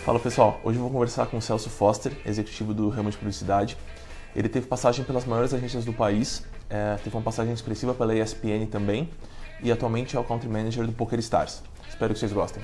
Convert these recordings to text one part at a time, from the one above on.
Fala pessoal, hoje eu vou conversar com o Celso Foster, executivo do ramo de publicidade. Ele teve passagem pelas maiores agências do país, teve uma passagem expressiva pela ESPN também e atualmente é o Country Manager do PokerStars. Espero que vocês gostem.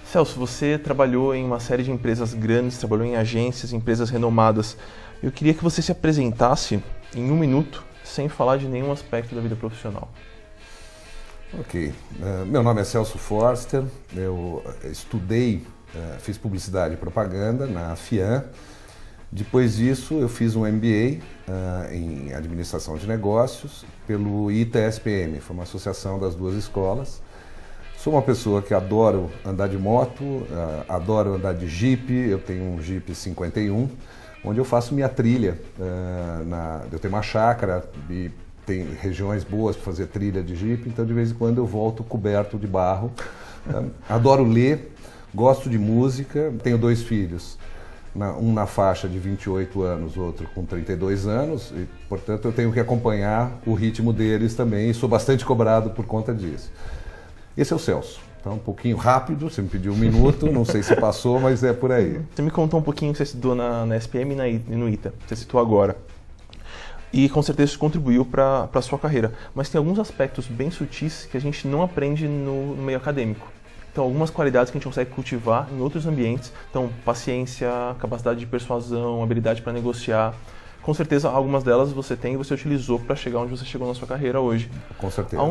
Celso, você trabalhou em uma série de empresas grandes, trabalhou em agências, empresas renomadas. Eu queria que você se apresentasse em 1 minuto, sem falar de nenhum aspecto da vida profissional. Ok. Meu nome é Celso Foster, eu estudei, fiz publicidade e propaganda na FIAN. Depois disso, eu fiz um MBA em administração de negócios pelo ITA-SPM, foi uma associação das duas escolas. Sou uma pessoa que adoro andar de moto, adoro andar de Jeep, eu tenho um Jeep 51, onde eu faço minha trilha. Eu tenho uma chácara e tem regiões boas para fazer trilha de Jeep, então de vez em quando eu volto coberto de barro. Adoro ler, gosto de música, tenho 2 filhos, um na faixa de 28 anos, outro com 32 anos, e portanto eu tenho que acompanhar o ritmo deles também e sou bastante cobrado por conta disso. Esse é o Celso. Então, um pouquinho rápido, você me pediu 1 minuto, não sei se passou, mas é por aí. Você me contou um pouquinho que você estudou na SPM e no ITA, você citou agora. E com certeza isso contribuiu para a sua carreira. Mas tem alguns aspectos bem sutis que a gente não aprende no meio acadêmico. Então, algumas qualidades que a gente consegue cultivar em outros ambientes. Então, paciência, capacidade de persuasão, habilidade para negociar. Com certeza, algumas delas você tem e você utilizou para chegar onde você chegou na sua carreira hoje. Com certeza.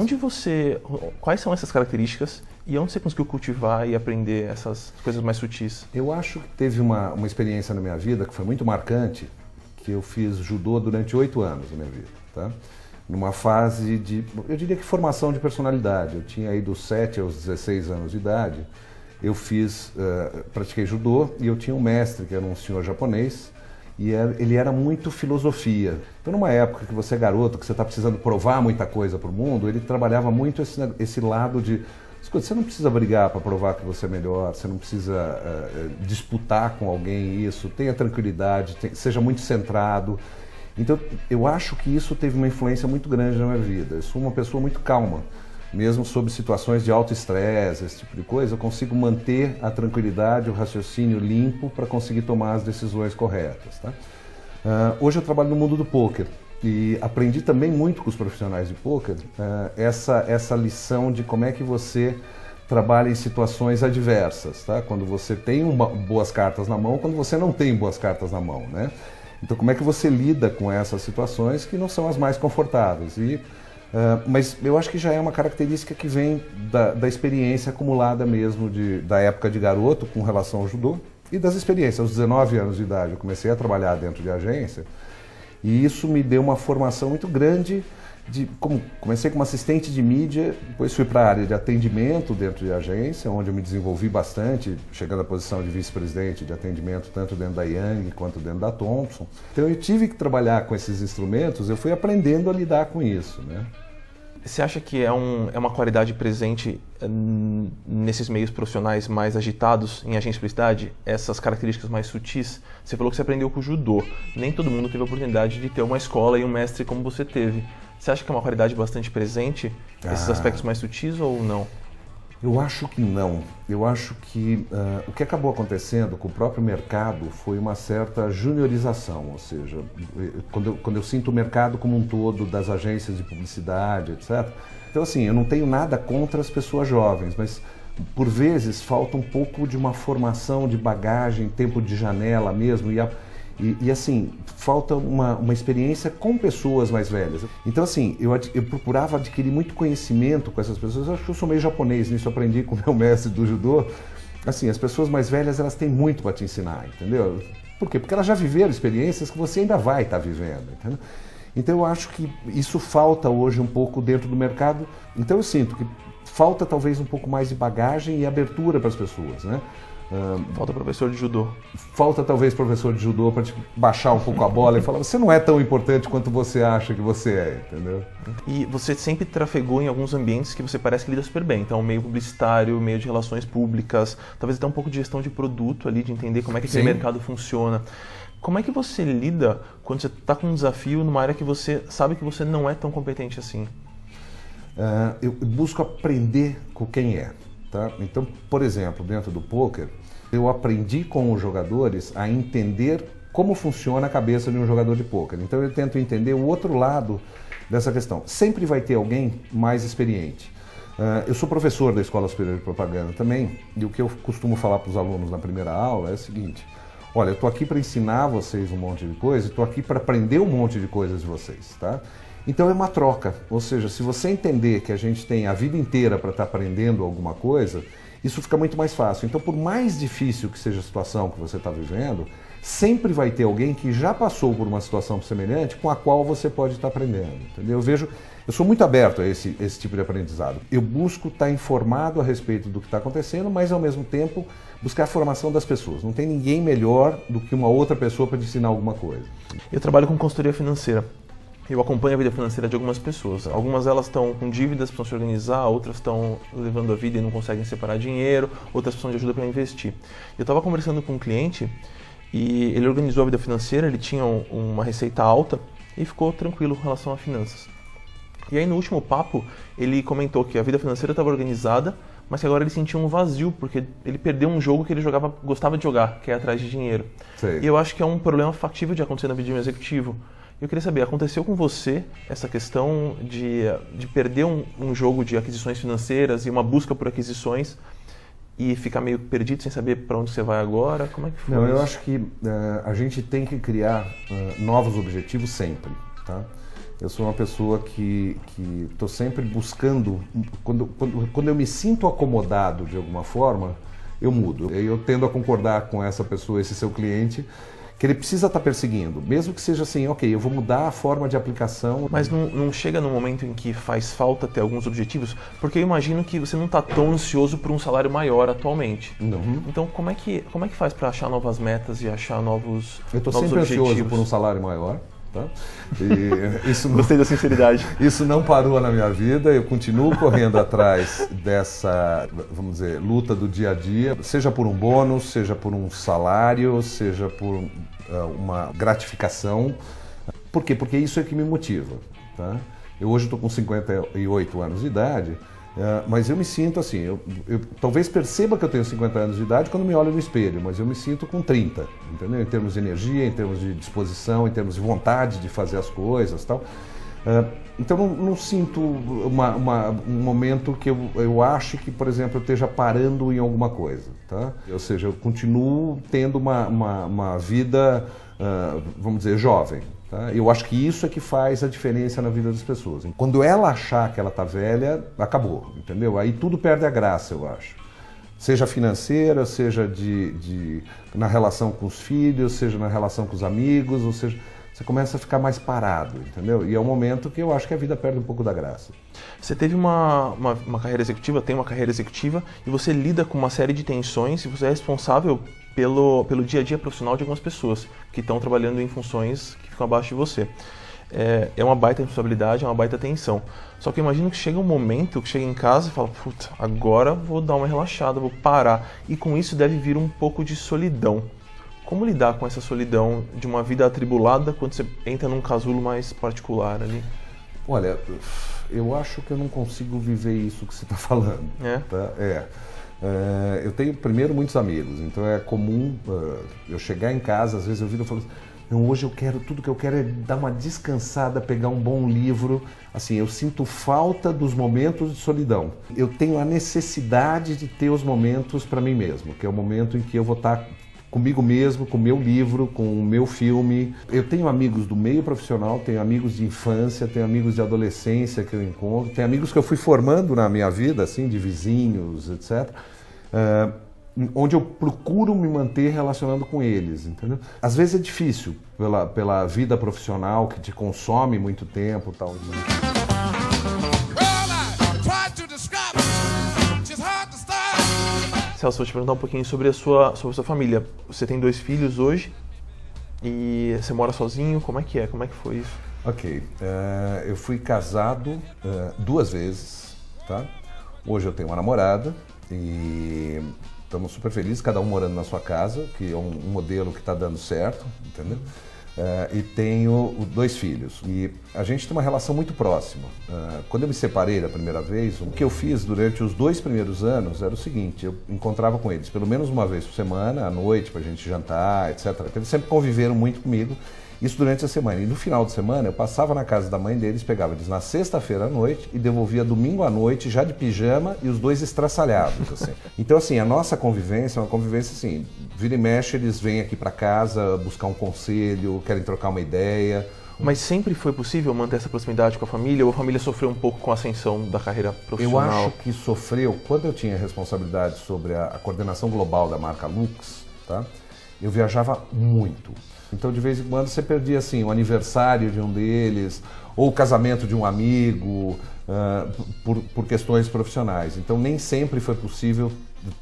Quais são essas características e onde você conseguiu cultivar e aprender essas coisas mais sutis? Eu acho que teve uma experiência na minha vida que foi muito marcante, que eu fiz judô durante 8 anos na minha vida, tá? Numa fase de, eu diria que formação de personalidade. Eu tinha aí dos 7 aos 16 anos de idade, eu pratiquei judô e eu tinha um mestre que era um senhor japonês, e ele era muito filosofia. Então, numa época que você é garoto, que você está precisando provar muita coisa para o mundo, ele trabalhava muito esse lado de... Escuta, você não precisa brigar para provar que você é melhor, você não precisa disputar com alguém isso, tenha tranquilidade, seja muito centrado. Então, eu acho que isso teve uma influência muito grande na minha vida. Eu sou uma pessoa muito calma. Mesmo sob situações de alto estresse, esse tipo de coisa, eu consigo manter a tranquilidade, o raciocínio limpo para conseguir tomar as decisões corretas. Tá? Hoje eu trabalho no mundo do pôquer e aprendi também muito com os profissionais de pôquer essa lição de como é que você trabalha em situações adversas, tá? Quando você tem boas cartas na mão, quando você não tem boas cartas na mão, né? Então, como é que você lida com essas situações que não são as mais confortáveis? Mas eu acho que já é uma característica que vem da experiência acumulada mesmo da época de garoto com relação ao judô e das experiências. Aos 19 anos de idade eu comecei a trabalhar dentro de agência e isso me deu uma formação muito grande. Comecei como assistente de mídia, depois fui para a área de atendimento dentro de agência, onde eu me desenvolvi bastante, chegando à posição de vice-presidente de atendimento tanto dentro da Young quanto dentro da Thomson. Então eu tive que trabalhar com esses instrumentos, eu fui aprendendo a lidar com isso, né? Você acha que é uma qualidade presente nesses meios profissionais mais agitados em agência de publicidade? Essas características mais sutis? Você falou que você aprendeu com o judô. Nem todo mundo teve a oportunidade de ter uma escola e um mestre como você teve. Você acha que é uma qualidade bastante presente, esses aspectos mais sutis ou não? Eu acho que não. Eu acho que o que acabou acontecendo com o próprio mercado foi uma certa juniorização, ou seja, quando eu sinto o mercado como um todo, das agências de publicidade, etc. Então, assim, eu não tenho nada contra as pessoas jovens, mas por vezes falta um pouco de uma formação de bagagem, tempo de janela mesmo, e assim, falta uma experiência com pessoas mais velhas. Então, assim, eu procurava adquirir muito conhecimento com essas pessoas. Eu acho que eu sou meio japonês nisso, eu aprendi com o meu mestre do judô. Assim, as pessoas mais velhas, elas têm muito para te ensinar, entendeu? Por quê? Porque elas já viveram experiências que você ainda vai estar vivendo, entendeu? Então, eu acho que isso falta hoje um pouco dentro do mercado. Então, eu sinto que falta talvez um pouco mais de bagagem e abertura para as pessoas, né? Falta professor de judô. Falta talvez professor de judô para te baixar um pouco a bola e falar, você não é tão importante quanto você acha que você é, entendeu? E você sempre trafegou em alguns ambientes que você parece que lida super bem. Então, meio publicitário, meio de relações públicas, talvez até um pouco de gestão de produto ali, de entender como é que aquele mercado funciona. Como é que você lida quando você está com um desafio numa área que você sabe que você não é tão competente assim? Eu busco aprender com quem é. tá? Então, por exemplo, dentro do poker, eu aprendi com os jogadores a entender como funciona a cabeça de um jogador de poker. Então eu tento entender o outro lado dessa questão. Sempre vai ter alguém mais experiente. Eu sou professor da Escola Superior de Propaganda também, e o que eu costumo falar para os alunos na primeira aula é o seguinte: olha, eu estou aqui para ensinar vocês um monte de coisa, estou aqui para aprender um monte de coisas de vocês, tá? Então é uma troca, ou seja, se você entender que a gente tem a vida inteira para estar aprendendo alguma coisa, isso fica muito mais fácil. Então, por mais difícil que seja a situação que você está vivendo, sempre vai ter alguém que já passou por uma situação semelhante com a qual você pode estar aprendendo, entendeu? Eu sou muito aberto a esse tipo de aprendizado. Eu busco estar informado a respeito do que está acontecendo, mas ao mesmo tempo buscar a formação das pessoas. Não tem ninguém melhor do que uma outra pessoa para te ensinar alguma coisa. Eu trabalho com consultoria financeira. Eu acompanho a vida financeira de algumas pessoas. Algumas elas estão com dívidas, precisam se organizar, outras estão levando a vida e não conseguem separar dinheiro, outras precisam de ajuda para investir. Eu estava conversando com um cliente e ele organizou a vida financeira, ele tinha uma receita alta e ficou tranquilo com relação a finanças. E aí no último papo ele comentou que a vida financeira estava organizada, mas que agora ele sentia um vazio, porque ele perdeu um jogo que ele gostava de jogar, que é atrás de dinheiro. Sei. E eu acho que é um problema factível de acontecer na vida de um executivo. Eu queria saber, aconteceu com você essa questão de perder um jogo de aquisições financeiras e uma busca por aquisições e ficar meio perdido sem saber para onde você vai agora? Como é que foi? Não, isso? eu acho que a gente tem que criar novos objetivos sempre, tá? Eu sou uma pessoa que estou sempre buscando, quando eu me sinto acomodado de alguma forma, eu mudo. Eu tendo a concordar com essa pessoa, esse seu cliente, que ele precisa estar perseguindo, mesmo que seja assim, ok, eu vou mudar a forma de aplicação. Mas não chega no momento em que faz falta ter alguns objetivos? Porque eu imagino que você não está tão ansioso por um salário maior atualmente. Uhum. Então como é que faz para achar novas metas e achar novos objetivos? Eu estou sempre ansioso por um salário maior. Tá? E isso Gostei da sinceridade. Isso não parou na minha vida, eu continuo correndo atrás dessa, vamos dizer, luta do dia a dia, seja por um bônus, seja por um salário, seja por uma gratificação. Por quê? Porque isso é que me motiva. Tá? Eu hoje estou com 58 anos de idade, mas eu me sinto assim, eu talvez perceba que eu tenho 50 anos de idade quando me olho no espelho, mas eu me sinto com 30, entendeu? Em termos de energia, em termos de disposição, em termos de vontade de fazer as coisas e tal. Então não sinto um momento que eu acho que, por exemplo, eu esteja parando em alguma coisa, tá? Ou seja, eu continuo tendo uma vida, vamos dizer, jovem. Tá? Eu acho que isso é que faz a diferença na vida das pessoas. Quando ela achar que ela está velha, acabou, entendeu? Aí tudo perde a graça, eu acho. Seja financeira, seja na relação com os filhos, seja na relação com os amigos, ou seja, você começa a ficar mais parado, entendeu? E é o momento que eu acho que a vida perde um pouco da graça. Você teve uma carreira executiva, tem uma carreira executiva, e você lida com uma série de tensões e você é responsável pelo dia a dia profissional de algumas pessoas que estão trabalhando em funções que ficam abaixo de você. É uma baita responsabilidade, é uma baita tensão. Só que eu imagino que chega um momento que chega em casa e fala, puta, agora vou dar uma relaxada, vou parar. E com isso deve vir um pouco de solidão. Como lidar com essa solidão de uma vida atribulada quando você entra num casulo mais particular ali? Olha, eu acho que eu não consigo viver isso que você está falando. Tá? Eu tenho, primeiro, muitos amigos, então é comum eu chegar em casa, às vezes eu viro e falo assim, hoje tudo que eu quero é dar uma descansada, pegar um bom livro. Assim, eu sinto falta dos momentos de solidão. Eu tenho a necessidade de ter os momentos para mim mesmo, que é o momento em que eu vou estar comigo mesmo, com o meu livro, com o meu filme. Eu tenho amigos do meio profissional, tenho amigos de infância, tenho amigos de adolescência que eu encontro, tenho amigos que eu fui formando na minha vida, assim, de vizinhos, etc., onde eu procuro me manter relacionando com eles, entendeu? Às vezes é difícil, pela vida profissional que te consome muito tempo e tal. Celso, vou te perguntar um pouquinho sobre a sua família. Você tem 2 filhos hoje e você mora sozinho, como é que é? Como é que foi isso? Ok, eu fui casado 2 vezes, tá? Hoje eu tenho uma namorada e estamos super felizes, cada um morando na sua casa, que é um modelo que está dando certo, entendeu? e tenho 2 filhos. E a gente tem uma relação muito próxima. Quando eu me separei da primeira vez, o que eu fiz durante os 2 primeiros anos era o seguinte: eu encontrava com eles pelo menos uma vez por semana, à noite, para a gente jantar, etc. Porque eles sempre conviveram muito comigo, isso durante a semana. E no final de semana eu passava na casa da mãe deles, pegava eles na sexta-feira à noite e devolvia domingo à noite, já de pijama e os 2 estraçalhados. Assim. Então, assim, a nossa convivência é uma convivência assim, vira e mexe, eles vêm aqui para casa buscar um conselho, querem trocar uma ideia. Mas sempre foi possível manter essa proximidade com a família, ou a família sofreu um pouco com a ascensão da carreira profissional? Eu acho que sofreu. Quando eu tinha responsabilidade sobre a coordenação global da marca Lux, tá? Eu viajava muito. Então, de vez em quando, você perdia assim, o aniversário de um deles, ou o casamento de um amigo, por questões profissionais. Então, nem sempre foi possível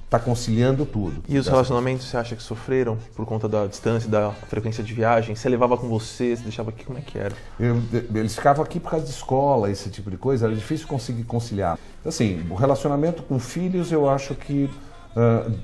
estar conciliando tudo. E os relacionamentos, você acha que sofreram por conta da distância, da frequência de viagem? Você levava com você deixava aqui, como é que era? Eles ficavam aqui por causa de escola, esse tipo de coisa, era difícil conseguir conciliar. Assim, o relacionamento com filhos, eu acho que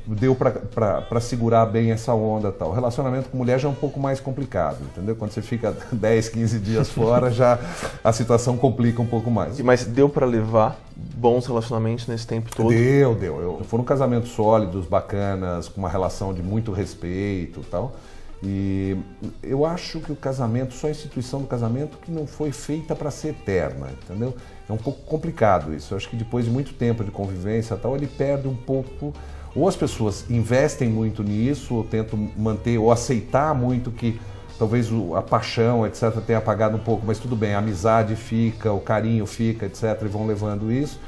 deu para segurar bem essa onda e tal. O relacionamento com mulher já é um pouco mais complicado, entendeu? Quando você fica 10, 15 dias fora, já a situação complica um pouco mais. Mas deu para levar bons relacionamentos nesse tempo todo? Deu. Foram casamentos sólidos, bacanas, com uma relação de muito respeito e tal. E eu acho que o casamento, só a instituição do casamento que não foi feita para ser eterna, entendeu? É um pouco complicado isso. Eu acho que depois de muito tempo de convivência e tal, ele perde um pouco. Ou as pessoas investem muito nisso, ou tentam manter, ou aceitar muito que talvez a paixão, etc., tenha apagado um pouco, mas tudo bem, a amizade fica, o carinho fica, etc., e vão levando isso.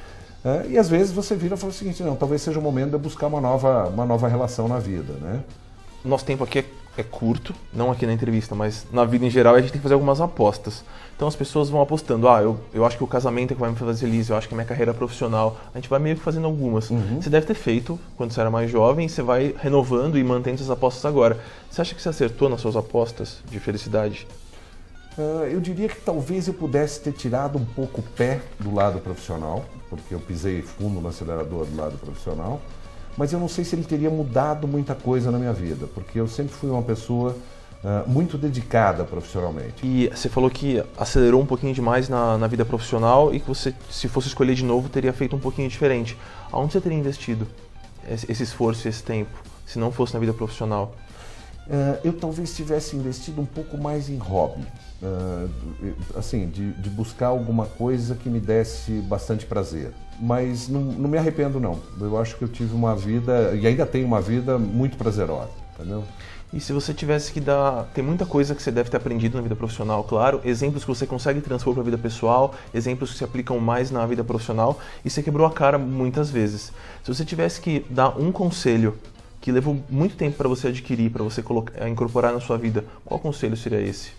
E às vezes você vira e fala o seguinte: não, talvez seja o momento de eu buscar uma nova relação na vida, né? Nosso tempo aqui é curto, não aqui na entrevista, mas na vida em geral a gente tem que fazer algumas apostas. Então as pessoas vão apostando, eu acho que o casamento é que vai me fazer feliz, eu acho que a minha carreira profissional, a gente vai meio que fazendo algumas. Você deve ter feito quando você era mais jovem, você vai renovando e mantendo essas apostas agora. Você acha que você acertou nas suas apostas de felicidade? Eu diria que talvez eu pudesse ter tirado um pouco o pé do lado profissional, porque eu pisei fundo no acelerador do lado profissional. Mas eu não sei se ele teria mudado muita coisa na minha vida, porque eu sempre fui uma pessoa muito dedicada profissionalmente. E você falou que acelerou um pouquinho demais na vida profissional e que você, se fosse escolher de novo, teria feito um pouquinho diferente. Aonde você teria investido esse esforço e esse tempo, se não fosse na vida profissional? Eu talvez tivesse investido um pouco mais em hobby, assim, de buscar alguma coisa que me desse bastante prazer. Mas não me arrependo, não. Eu acho que eu tive uma vida, e ainda tenho uma vida muito prazerosa, entendeu? E se você tivesse que dar... Tem muita coisa que você deve ter aprendido na vida profissional, claro. Exemplos que você consegue transpor para a vida pessoal, exemplos que se aplicam mais na vida profissional, e você quebrou a cara muitas vezes. Se você tivesse que dar um conselho que levou muito tempo para você adquirir, para você incorporar na sua vida, qual conselho seria esse?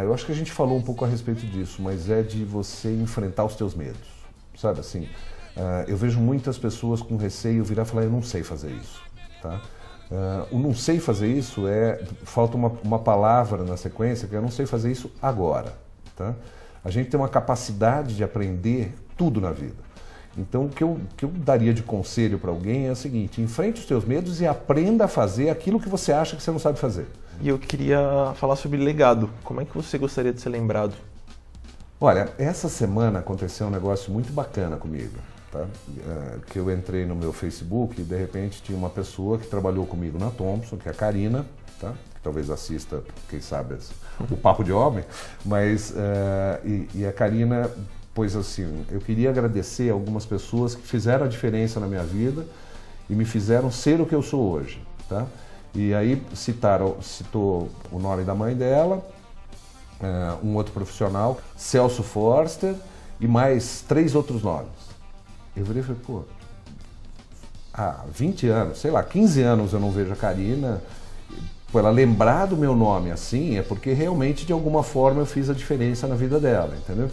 Eu acho que a gente falou um pouco a respeito disso, mas é de você enfrentar os teus medos, sabe assim? Eu vejo muitas pessoas com receio virar e falar: eu não sei fazer isso, tá? O não sei fazer isso falta uma palavra na sequência, que é: eu não sei fazer isso agora, tá? A gente tem uma capacidade de aprender tudo na vida. Então, o que eu daria de conselho para alguém é o seguinte: enfrente os teus medos e aprenda a fazer aquilo que você acha que você não sabe fazer. E eu queria falar sobre legado. Como é que você gostaria de ser lembrado? Olha, essa semana aconteceu um negócio muito bacana comigo, tá? Que eu entrei no meu Facebook e de repente tinha uma pessoa que trabalhou comigo na Thomson, que é a Karina, tá? Que talvez assista, quem sabe, o Papo de Homem, mas e a Karina... Pois assim, eu queria agradecer algumas pessoas que fizeram a diferença na minha vida e me fizeram ser o que eu sou hoje, tá? E aí citou o nome da mãe dela, um outro profissional, Celso Forster, e mais 3 outros nomes. Eu virei e falei: pô, há 20 anos, sei lá, 15 anos eu não vejo a Karina. Pô, ela lembrar do meu nome assim é porque realmente de alguma forma eu fiz a diferença na vida dela, entendeu?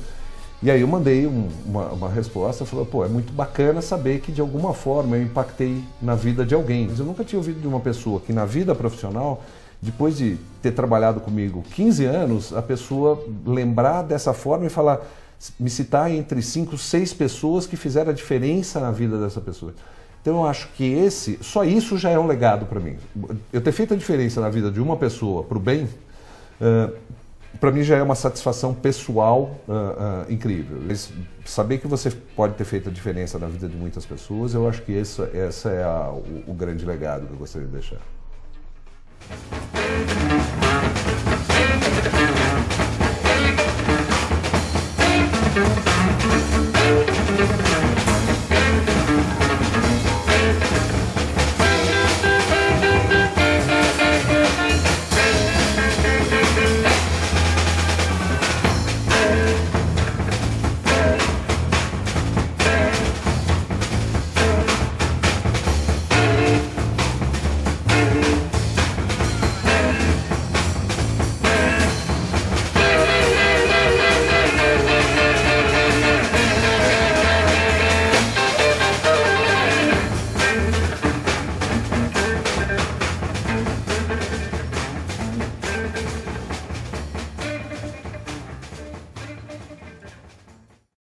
E aí eu mandei uma resposta, falou: pô, é muito bacana saber que de alguma forma eu impactei na vida de alguém. Mas eu nunca tinha ouvido de uma pessoa que na vida profissional, depois de ter trabalhado comigo 15 anos, a pessoa lembrar dessa forma e falar, me citar entre 5, 6 pessoas que fizeram a diferença na vida dessa pessoa. Então eu acho que só isso já é um legado para mim. Eu ter feito a diferença na vida de uma pessoa para o bem, Para mim já é uma satisfação pessoal incrível. Saber que você pode ter feito a diferença na vida de muitas pessoas, eu acho que esse é o grande legado que eu gostaria de deixar.